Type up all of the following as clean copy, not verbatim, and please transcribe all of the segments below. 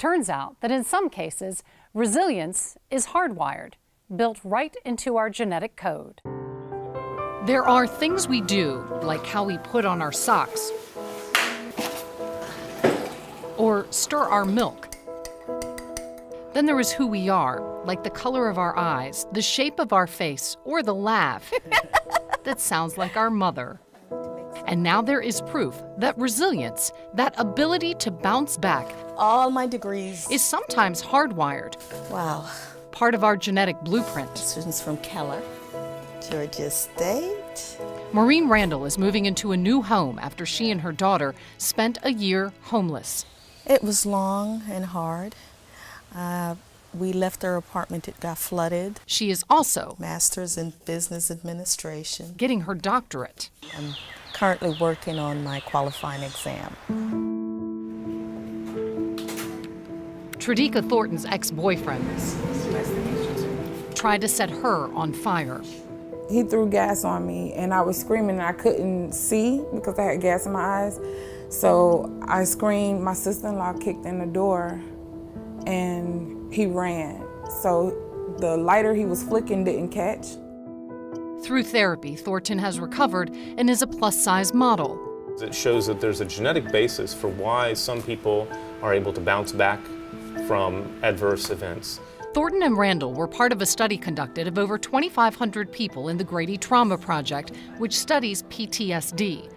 Turns out that in some cases, resilience is hardwired, built right into our genetic code. There are things we do, like how we put on our socks or stir our milk. Then there is who we are, like the color of our eyes, the shape of our face, or the laugh that sounds like our mother. And now there is proof that resilience, that ability to bounce back, all my degrees, is sometimes hardwired. Wow. Part of our genetic blueprint. Students from Keller, Georgia State. Maureen Randall is moving into a new home after she and her daughter spent a year homeless. It was long and hard. We left our apartment, it got flooded. She is also Master's in Business Administration. Getting her doctorate. I'm currently working on my qualifying exam. Tradika Thornton's ex-boyfriend tried to set her on fire. He threw gas on me and I was screaming and I couldn't see because I had gas in my eyes. So I screamed, my sister-in-law kicked in the door and he ran. So the lighter he was flicking didn't catch. Through therapy, Thornton has recovered and is a plus-size model. It shows that there's a genetic basis for why some people are able to bounce back from adverse events. Thornton and Randall were part of a study conducted of over 2,500 people in the Grady Trauma Project, which studies PTSD.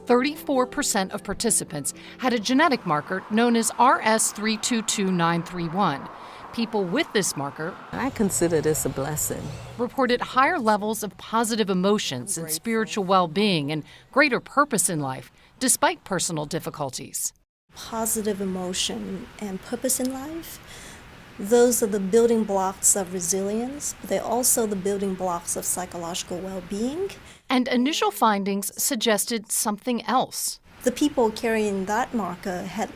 34% of participants had a genetic marker known as RS322931. People with this marker, I consider this a blessing, reported higher levels of positive emotions and spiritual well-being and greater purpose in life, despite personal difficulties. Positive emotion and purpose in life, those are the building blocks of resilience, but they're also the building blocks of psychological well-being. And initial findings suggested something else. The people carrying that marker had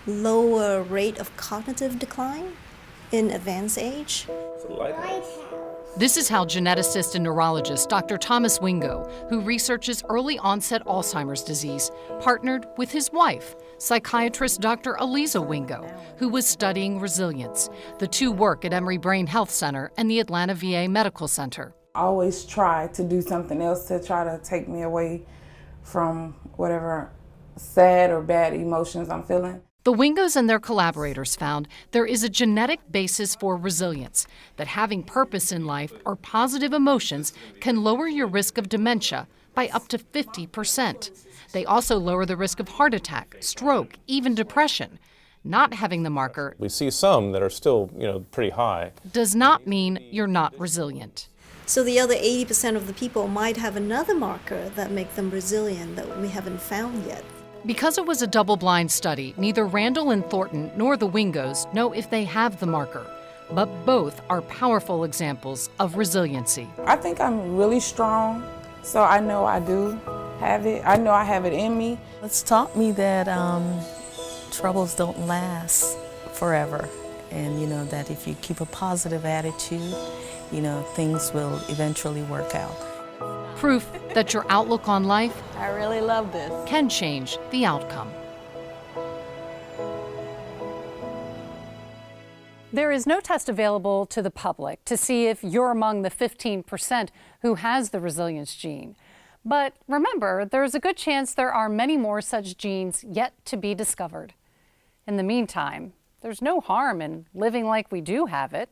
lower rate of cognitive decline in advanced age. This is how geneticist and neurologist Dr. Thomas Wingo, who researches early onset Alzheimer's disease, partnered with his wife, psychiatrist Dr. Aliza Wingo, who was studying resilience. The two work at Emory Brain Health Center and the Atlanta VA Medical Center. I always try to do something else to try to take me away from whatever sad or bad emotions I'm feeling. The Wingos and their collaborators found there is a genetic basis for resilience, that having purpose in life or positive emotions can lower your risk of dementia by up to 50%. They also lower the risk of heart attack, stroke, even depression. Not having the marker, We see some that are still, pretty high. does not mean you're not resilient. So the other 80% of the people might have another marker that make them resilient that we haven't found yet. Because it was a double-blind study, neither Randall and Thornton nor the Wingos know if they have the marker, but both are powerful examples of resiliency. I think I'm really strong, so I know I do have it. I know I have it in me. It's taught me that troubles don't last forever, and that if you keep a positive attitude, things will eventually work out. Proof that your outlook on life I really love this. can change the outcome. There is no test available to the public to see if you're among the 15% who has the resilience gene. But remember, there's a good chance there are many more such genes yet to be discovered. In the meantime, there's no harm in living like we do have it.